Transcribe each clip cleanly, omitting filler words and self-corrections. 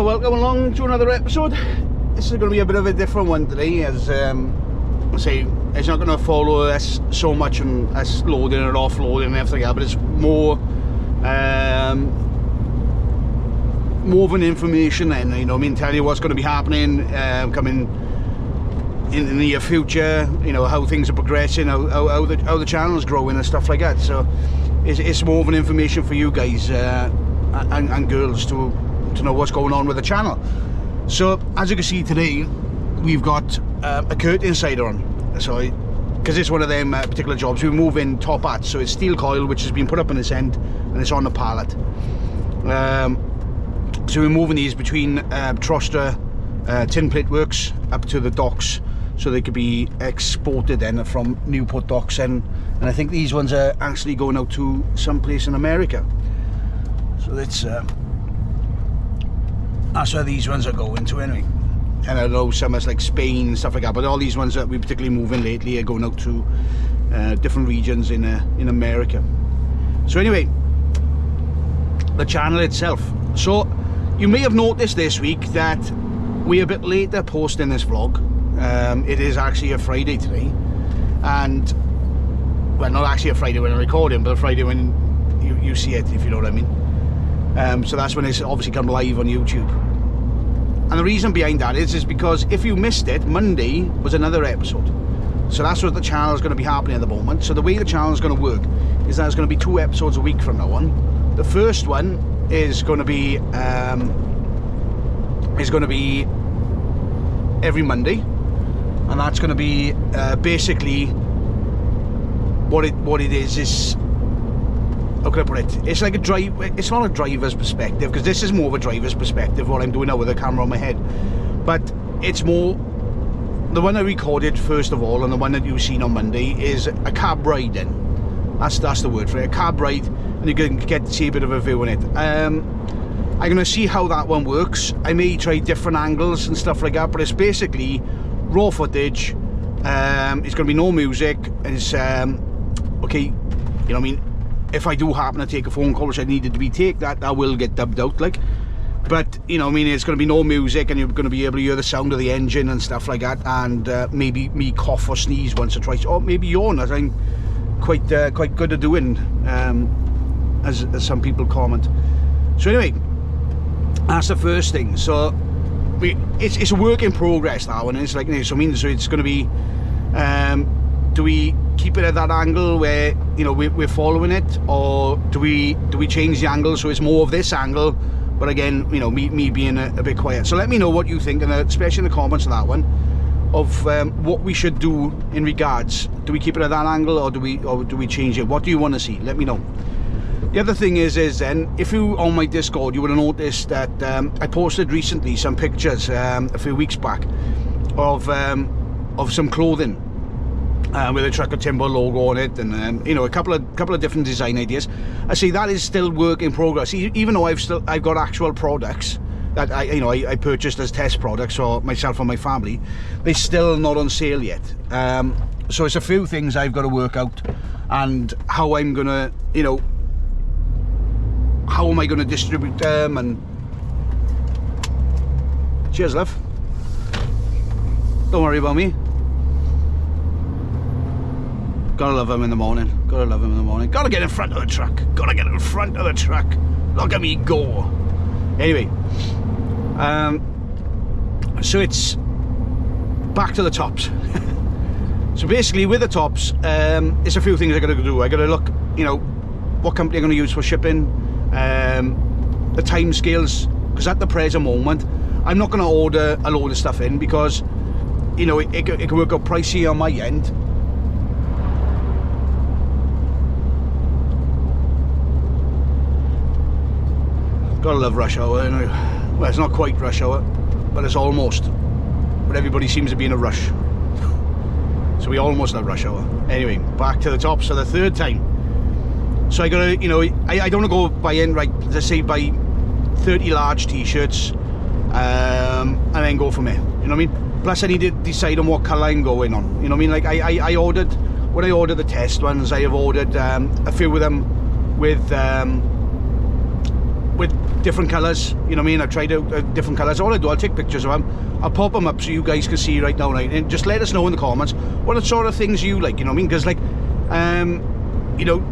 So welcome along to another episode. This is going to be a bit of a different one today, as I say, it's not going to follow us so much on us loading and offloading and everything like that, but it's more of an information, and you know, I mean, tell you what's going to be happening coming in the near future, you know, how things are progressing, how the channel's growing and stuff like that. So it's more of an information for you guys and girls to know what's going on with the channel. So as you can see today, we've got a curtain sider on. So because it's one of them particular jobs, we're moving top hats, so it's steel coil which has been put up on this end and it's on the pallet. So we're moving these between Trostra tin plate works up to the docks, so they could be exported then from Newport docks, and I think these ones are actually going out to some place in America. So that's where these ones are going to anyway. And I know some is like Spain and stuff like that, but all these ones that we're particularly moving lately are going out to different regions in America. So anyway, the channel itself. So you may have noticed this week that we're a bit later posting this vlog. It is actually a Friday today, and well, not actually a Friday when I'm recording, but a Friday when you see it, if you know what I mean. So that's when it's obviously come live on YouTube. And the reason behind that is because if you missed it, Monday was another episode. So that's what the channel is going to be happening at the moment. So the way the channel is going to work is that there's going to be 2 episodes a week from now on. The first one is going to be every Monday, and that's going to be basically what it is. How can I put it? It's like it's not a driver's perspective, because this is more of a driver's perspective, what I'm doing now with the camera on my head. But it's more, the one I recorded first of all, and the one that you've seen on Monday, is a cab ride then. That's the word for it, a cab ride, and you can get to see a bit of a view in it. I'm going to see how that one works. I may try different angles and stuff like that, but it's basically raw footage. It's going to be no music. It's okay, you know what I mean, if I do happen to take a phone call which I needed to be take, that will get dubbed out, like. But you know, I mean, it's going to be no music, and you're going to be able to hear the sound of the engine and stuff like that, and maybe me cough or sneeze once or twice, or maybe yawn, as I'm quite good at doing, as some people comment. So anyway, that's the first thing. So it's a work in progress now, and it's like, so I mean, so it's going to be, do we keep it at that angle where, you know, we're following it, or do we change the angle so it's more of this angle, but again, you know, me being a bit quiet? So let me know what you think, and especially in the comments on that one, of what we should do in regards, do we keep it at that angle, or do we change it? What do you want to see? Let me know. The other thing is then, if you on my Discord, you would have noticed that I posted recently some pictures a few weeks back of some clothing with a Trucker Timbo logo on it, and you know, a couple of different design ideas. I see that is still work in progress, even though I've got actual products that I purchased as test products for myself and my family. They're still not on sale yet. So it's a few things I've got to work out, and how I'm gonna, you know, how am I going to distribute them, and cheers, love. Don't worry about me. Gotta love him in the morning. Gotta love him in the morning. Gotta get in front of the truck. Gotta get in front of the truck. Look at me go. Anyway, so it's back to the tops. So basically, with the tops, it's a few things I gotta do. I gotta look, you know, what company I'm gonna use for shipping, the time scales, because at the present moment, I'm not gonna order a load of stuff in, because, you know, it can work out pricey on my end. Gotta love rush hour, you know. Well, it's not quite rush hour, but it's almost. But everybody seems to be in a rush. So we almost have rush hour. Anyway, back to the top. So the third time. So I gotta, you know, I don't want to go buy in, right, let's say buy 30 large t-shirts, and then go from there. You know what I mean? Plus I need to decide on what colour I'm going on. You know what I mean? Like I ordered, when I ordered the test ones, I have ordered a few of them with with different colours, you know what I mean? I've tried out different colours. All I do, I'll take pictures of them, I'll pop them up so you guys can see right now, right? And just let us know in the comments what sort of things you like, you know what I mean? Because like, you know,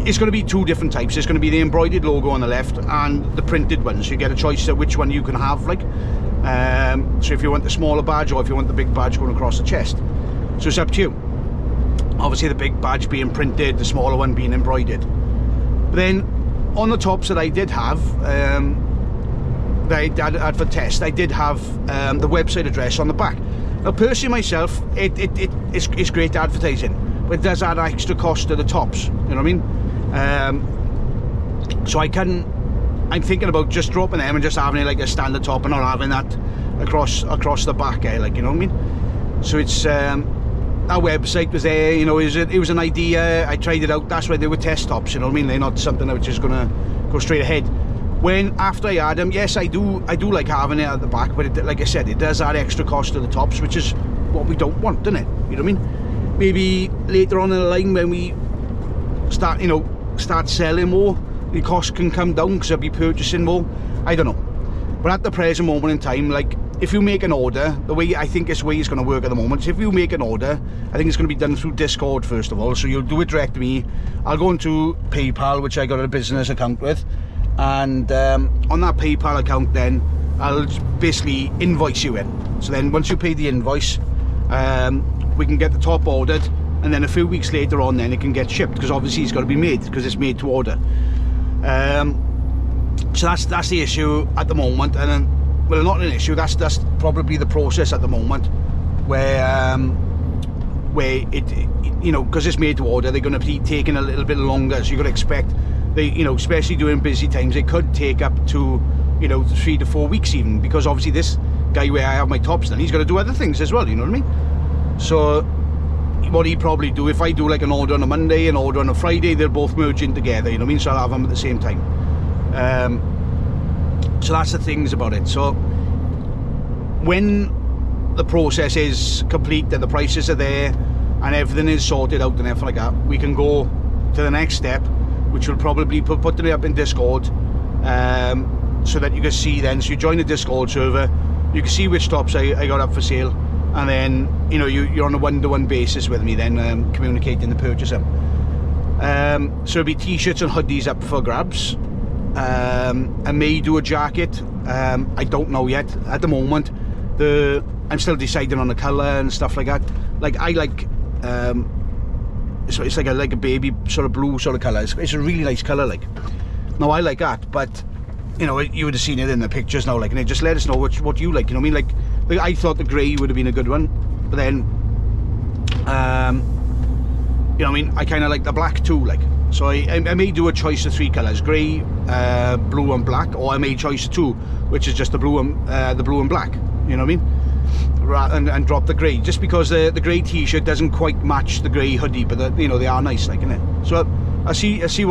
it's going to be two different types. It's going to be the embroidered logo on the left and the printed one, so you get a choice of which one you can have, like. So if you want the smaller badge or if you want the big badge going across the chest, so it's up to you. Obviously the big badge being printed, the smaller one being embroidered. But then on the tops that I did have, that I had for test, I did have the website address on the back. Now personally myself, it's great advertising, but it does add extra cost to the tops, you know what I mean? So I'm thinking about just dropping them and just having it like a standard top and not having that across the back, like, you know what I mean? So it's our website was there, you know, it was an idea. I tried it out. That's why they were test tops, you know what I mean? They're not something that was just gonna go straight ahead. When after I add them, yes, I do like having it at the back, but like I said, it does add extra cost to the tops, which is what we don't want, doesn't it? You know what I mean? Maybe later on in the line when we start selling more, the cost can come down because I'll be purchasing more. I don't know, but at the present moment in time, like, if you make an order, the way I think this way is going to work at the moment, if you make an order, I think it's going to be done through Discord first of all. So you'll do it direct to me. I'll go into PayPal, which I got a business account with, and on that PayPal account then I'll basically invoice you in. So then once you pay the invoice, we can get the top ordered, and then a few weeks later on then it can get shipped, because obviously it's got to be made because it's made to order. So that's the issue at the moment. And then, well, not an issue, that's probably the process at the moment, where it, you know, because it's made to order, they're going to be taking a little bit longer. So you've got to expect, you know, especially during busy times, it could take up to, you know, 3 to 4 weeks even, because obviously this guy where I have my tops then, he's got to do other things as well, you know what I mean? So what he'd probably do, if I do like an order on a Monday and order on a Friday, they'll both merge in together, you know what I mean? So I'll have them at the same time. So that's the things about it. So when the process is complete and the prices are there and everything is sorted out and everything like that, we can go to the next step, which will probably put it up in Discord, so that you can see then. So you join the Discord server, you can see which tops I got up for sale, and then, you know, you're on a one-to-one basis with me then, communicating the purchase. So it'll be t-shirts and hoodies up for grabs. I may do a jacket. I don't know yet at the moment. I'm still deciding on the colour and stuff like that. Like I like it's like a baby sort of blue sort of colour. It's a really nice colour, like. Now I like that, but you know, you would have seen it in the pictures now, like, and just let us know what you like, you know what I mean? Like I thought the grey would have been a good one, but then you know what I mean, I kind of like the black too, like. So I may do a choice of 3 colours: grey, blue and black, or I may choice 2, which is just the blue and black, you know what I mean? And drop the grey, just because the grey t-shirt doesn't quite match the grey hoodie, but you know, they are nice, like, innit? So I see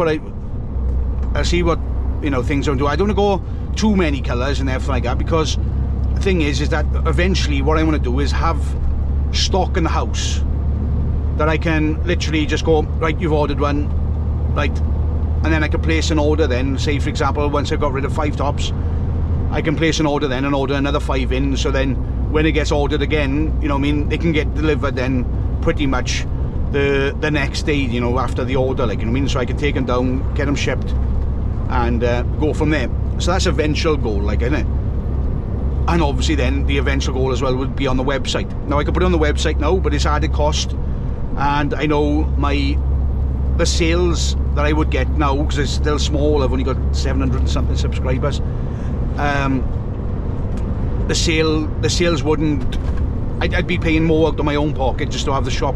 what you know, things I'm doing. I don't want to go too many colours and everything like that, because the thing is that eventually what I want to do is have stock in the house that I can literally just go, right, you've ordered one, right, and then I can place an order then. Say for example, once I've got rid of 5 tops, I can place an order then and order another 5 in, so then when it gets ordered again, you know what I mean, they can get delivered then pretty much the next day, you know, after the order, like, you know what I mean? So I can take them down, get them shipped, and go from there. So that's eventual goal, like, isn't it? And obviously then the eventual goal as well would be on the website. Now I could put it on the website now, but it's added cost, and I know the sales that I would get now, because it's still small, I've only got 700 and something subscribers, the sales wouldn't, I'd be paying more out of my own pocket just to have the shop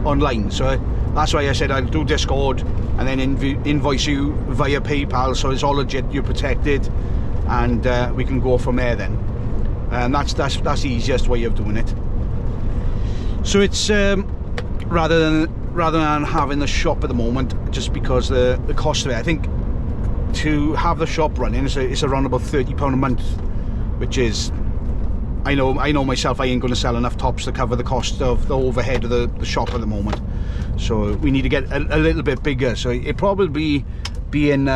online. So that's why I said I'll do Discord and then invoice you via PayPal, so it's all legit, you're protected, and we can go from there then. And that's the easiest way of doing it. So it's rather than having the shop at the moment, just because the cost of it, I think to have the shop running, it's around about £30 a month, which is, I know myself, I ain't going to sell enough tops to cover the cost of the overhead of the shop at the moment. So we need to get a little bit bigger. So it probably being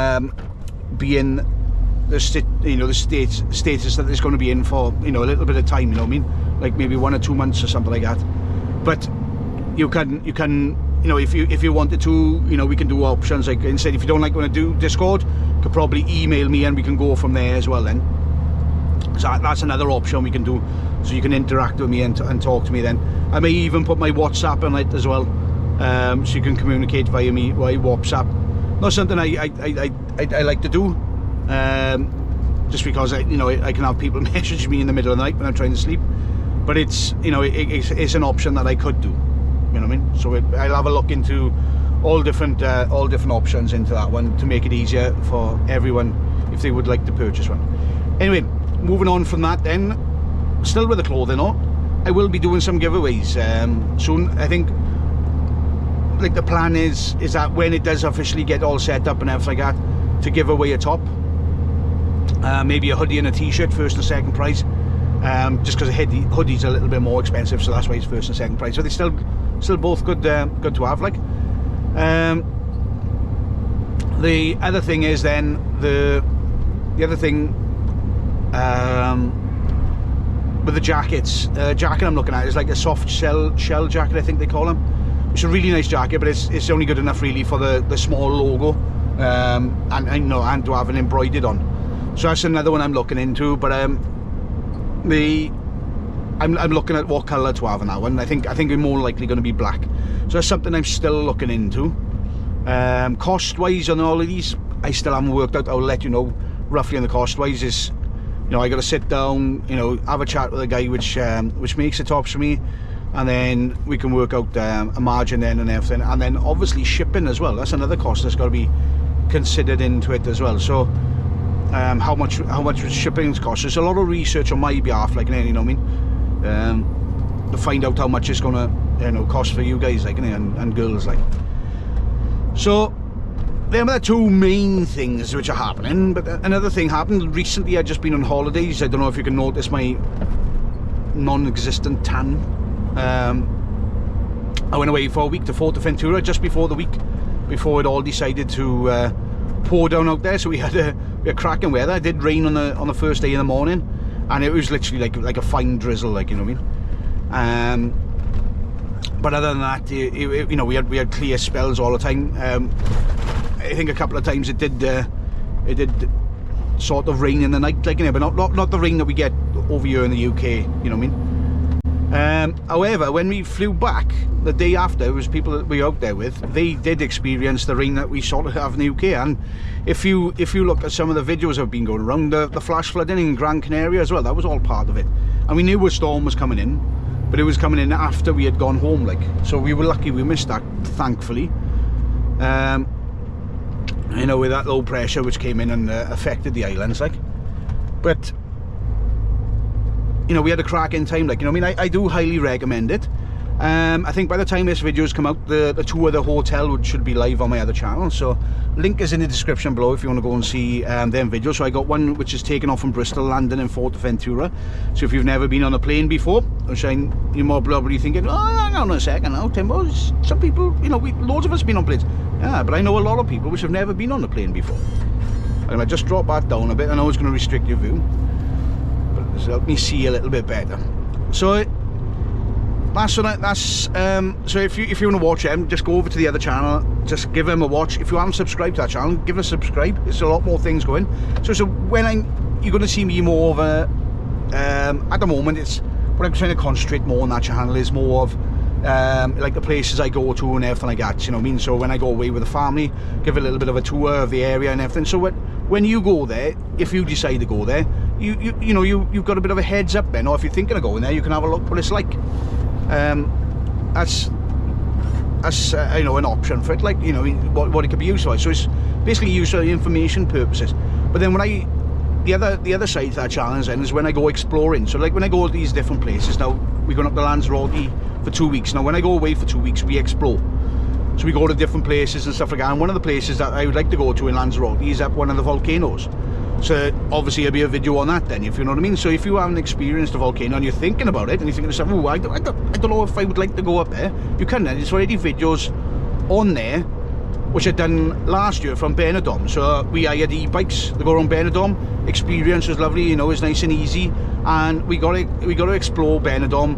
the status that it's going to be in for, you know, a little bit of time, you know what I mean, like maybe 1 or 2 months or something like that. But you can, you know, if you wanted to, you know, we can do options like, instead, if you don't like when I do Discord, you could probably email me and we can go from there as well then. So that's another option we can do, so you can interact with me and talk to me then. I may even put my WhatsApp on it as well, so you can communicate via me via WhatsApp. Not something I like to do, just because I can have people message me in the middle of the night when I'm trying to sleep. But it's, you know, it's an option that I could do. You know what I mean? So I'll have a look into all different options into that one to make it easier for everyone if they would like to purchase one. Anyway, moving on from that then, still with the clothing on, I will be doing some giveaways soon. I think, like, the plan is that when it does officially get all set up and everything like that, to give away a top, maybe a hoodie and a t-shirt, first and second price, just because a hoodie's a little bit more expensive, so that's why it's first and second price. So they're still both good to have, like. The other thing is then the other thing with the jackets, jacket I'm looking at is like a soft shell jacket, I think they call them. It's a really nice jacket, but it's only good enough really for the small logo, and you know, and to have it embroidered on. So that's another one I'm looking into. But I'm looking at what colour to have on that one. I think we're more likely going to be black. So that's something I'm still looking into. Cost wise on all of these, I still haven't worked out. I'll let you know roughly on the cost wise. Is, you know, I got to sit down, you know, have a chat with the guy which makes the tops for me, and then we can work out a margin then and everything, and then obviously shipping as well. That's another cost that's got to be considered into it as well. So how much shipping costs. There's a lot of research on my behalf, like, you know what I mean, to find out how much it's gonna, you know, cost for you guys, like, and girls, like. So them are the two main things which are happening. But another thing happened recently. I've just been on holidays. I don't know if you can notice my non-existent tan. I went away for a week to Fuerteventura just before the week before it all decided to pour down out there. So we had cracking weather. It did rain on the first day in the morning, and it was literally like a fine drizzle, like, you know what I mean. But other than that, you know, we had clear spells all the time. I think a couple of times it did sort of rain in the night, like, you know, but not the rain that we get over here in the UK, you know what I mean. However, when we flew back the day after, it was people that we were out there with, they did experience the rain that we sort of have in the UK. And if you look at some of the videos that have been going around, the flash flooding in Gran Canaria as well, that was all part of it. And we knew a storm was coming in, but it was coming in after we had gone home, like. So we were lucky we missed that, thankfully. You know, with that low pressure which came in and affected the islands, like. But, you know, we had a cracking time, like, you know what I mean. I do highly recommend it. I think by the time this video's come out, the tour of the hotel should be live on my other channel, so link is in the description below if you want to go and see them videos. So I got one which is taken off from Bristol, landing in Fuerteventura. So if you've never been on a plane before, which you're more probably thinking, oh, hang on a second now, Timbo, some people, you know, loads of us have been on planes. Yeah, but I know a lot of people which have never been on a plane before. I'm going to just drop that down a bit. I know it's going to restrict your view, but it's helped me see a little bit better. So so if you want to watch them, just go over to the other channel, just give them a watch. If you haven't subscribed to that channel, give us a subscribe. There's a lot more things going. So when you're going to see me more of a at the moment, it's what I'm trying to concentrate more on that channel is more of like the places I go to and everything like that, you know what I mean. So when I go away with the family, give a little bit of a tour of the area and everything. So when you go there, if you decide to go there, you know, you've got a bit of a heads up then, or if you're thinking of going there, you can have a look what it's like. That's you know, an option for it, like, you know, what it could be used for. So it's basically used for information purposes. But then when the other side to that challenge then is when I go exploring. So like when I go to these different places, now we're going up to Lanzarote for 2 weeks. Now when I go away for 2 weeks, we explore. So we go to different places and stuff like that. And one of the places that I would like to go to in Lanzarote is up one of the volcanoes. So obviously there'll be a video on that then, if you know what I mean. So if you haven't experienced a volcano and you're thinking about it and you're thinking to yourself, oh, I don't know if I would like to go up there, you can then. There's already videos on there which I'd done last year from Benidorm. So we hired e-bikes to go around Benidorm. Experience was lovely, you know, it was nice and easy, and we got to explore Benidorm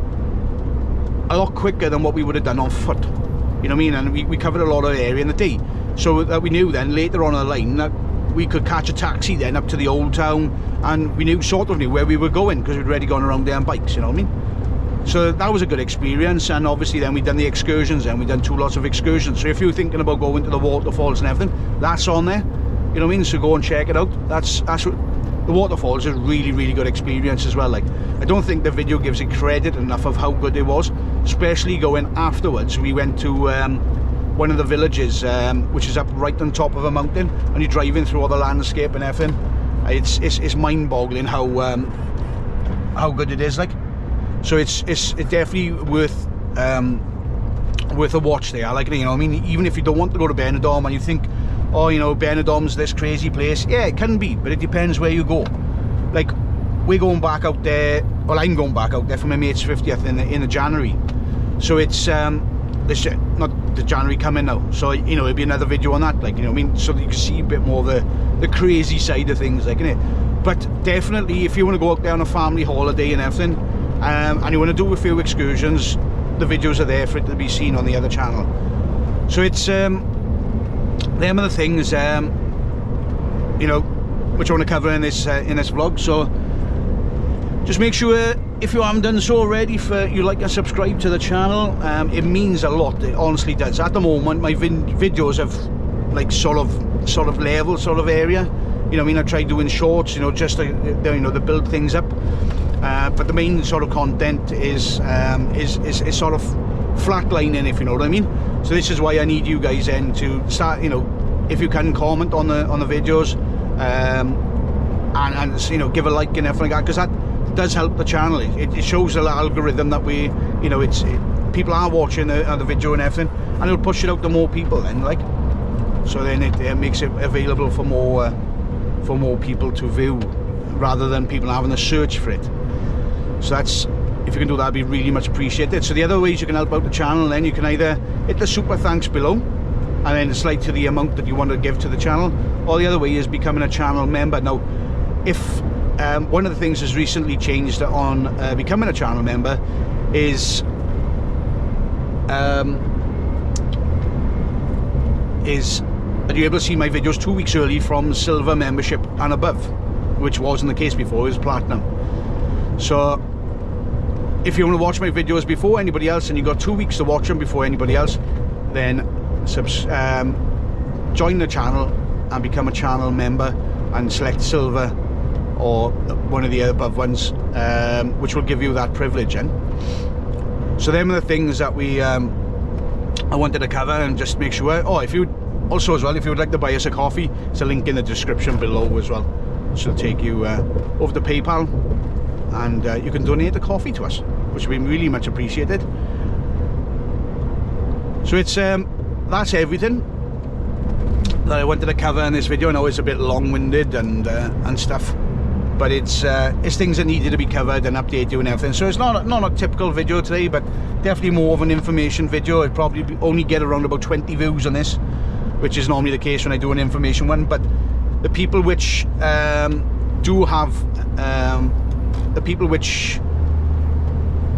a lot quicker than what we would have done on foot. You know what I mean? And we covered a lot of area in the day, so that we knew then later on the line that we could catch a taxi then up to the old town, and we sort of knew where we were going because we'd already gone around there on bikes. You know what I mean? So that was a good experience. And obviously then we'd done the excursions, and we'd done 2 lots of excursions. So if you're thinking about going to the waterfalls and everything, that's on there. You know what I mean? So go and check it out. That's what the waterfalls is a really good experience as well. Like, I don't think the video gives it credit enough of how good it was, especially going afterwards. We went to one of the villages, which is up right on top of a mountain, and you're driving through all the landscape and everything. It's mind-boggling how good it is. Like, so it's definitely worth a watch there. Like, you know, I mean, even if you don't want to go to Benidorm and you think, oh, you know, Benidorm's this crazy place, yeah, it can be, but it depends where you go. Like, we're going back out there. Well, I'm going back out there for my mate's 50th in the January. So it's not the January coming now. So, you know, it'll be another video on that. Like, you know what I mean? So that you can see a bit more of the crazy side of things, like, innit? But definitely, if you want to go out there on a family holiday and everything, and you want to do a few excursions, the videos are there for it to be seen on the other channel. So it's them are the things you know, which I want to cover in this vlog. So just make sure, if you haven't done so already, you like and subscribe to the channel. It means a lot, it honestly does. At the moment my videos have like sort of level sort of area, you know what I mean? I tried doing shorts, you know, just to, you know, to build things up, but the main sort of content is sort of flatlining, if you know what I mean. So this is why I need you guys then to start, you know, if you can comment on the videos, and you know, give a like and everything like that, because that does help the channel. It shows the algorithm that we, you know, people are watching the video and everything, and it'll push it out to more people then, like, so then it makes it available for more people to view, rather than people having to search for it. So that's, if you can do that, it'd be really much appreciated. So the other ways you can help out the channel, then you can either hit the super thanks below and then slide to the amount that you want to give to the channel, or the other way is becoming a channel member. Now, if one of the things has recently changed on becoming a channel member is that you're able to see my videos 2 weeks early from silver membership and above, which wasn't the case before. It was platinum. So if you want to watch my videos before anybody else, and you've got 2 weeks to watch them before anybody else, then join the channel and become a channel member and select silver or one of the above ones, which will give you that privilege. So them are the things that I wanted to cover, and just make sure. Oh, if you also as well, if you would like to buy us a coffee, it's a link in the description below as well, which will take you over to PayPal, and you can donate a coffee to us, which would be really much appreciated. So it's that's everything that I wanted to cover in this video. I know it's a bit long-winded and stuff, but it's things that needed to be covered and update you and everything. So it's not a typical video today, but definitely more of an information video. I'd probably only get around about 20 views on this, which is normally the case when I do an information one. But the people which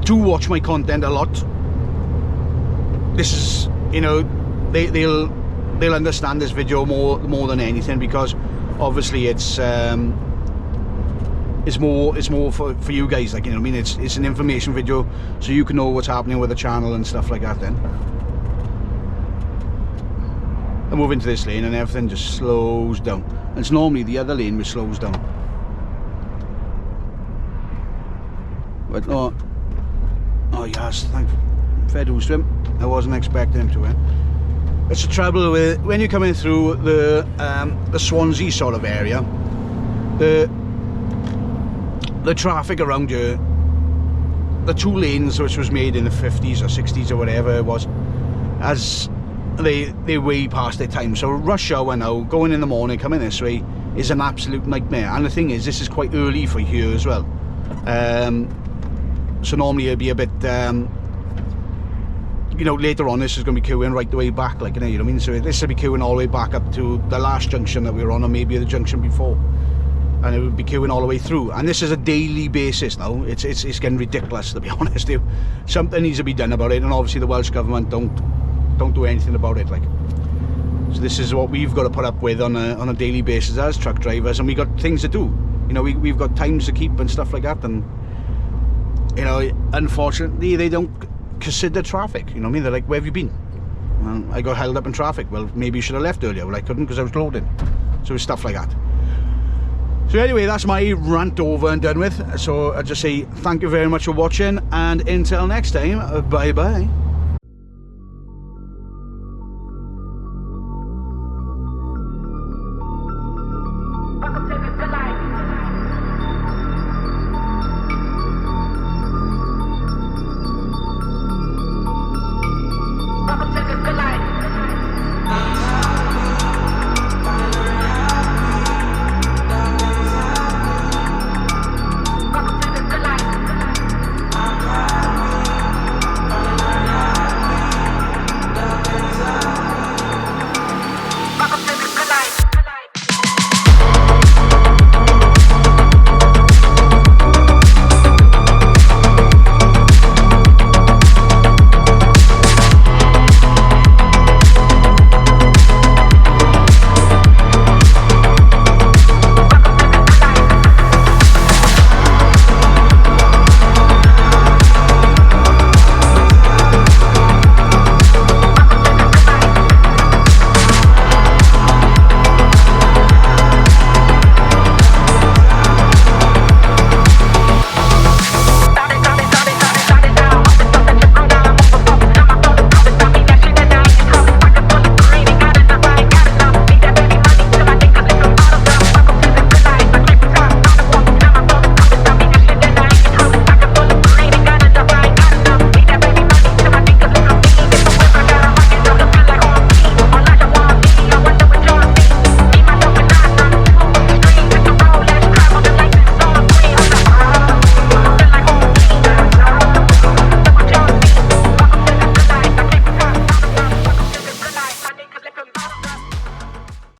do watch my content a lot, this is, you know, they'll understand this video more than anything, because obviously it's more for you guys, like, you know what I mean? It's an information video, so you can know what's happening with the channel and stuff like that. Then I move into this lane and everything just slows down, and it's normally the other lane which slows down, but no. Oh yes, thank fair dues to him. I wasn't expecting him to win. It's the trouble with when you're coming through the Swansea sort of area, the traffic around you, the 2 lanes which was made in the 50s or 60s or whatever it was, as they way past their time. So rush hour now, going in the morning, coming this way, is an absolute nightmare. And the thing is, this is quite early for here as well. So normally it'd be a bit you know, later on this is going to be queuing right the way back, like, you know what I mean? So this will be queuing all the way back up to the last junction that we were on, or maybe the junction before, and it would be queuing all the way through. And this is a daily basis now. It's getting ridiculous, to be honest. Something needs to be done about it, and obviously the Welsh government don't do anything about it, like. So this is what we've got to put up with on a daily basis as truck drivers, and we got things to do. You know, we've got times to keep and stuff like that, and you know, unfortunately they don't consider traffic. You know what I mean? They're like, where have you been? Well, I got held up in traffic. Well, maybe you should have left earlier. Well, I couldn't because I was loading. So it's stuff like that. So anyway, that's my rant over and done with. So I just say thank you very much for watching, and until next time, bye bye.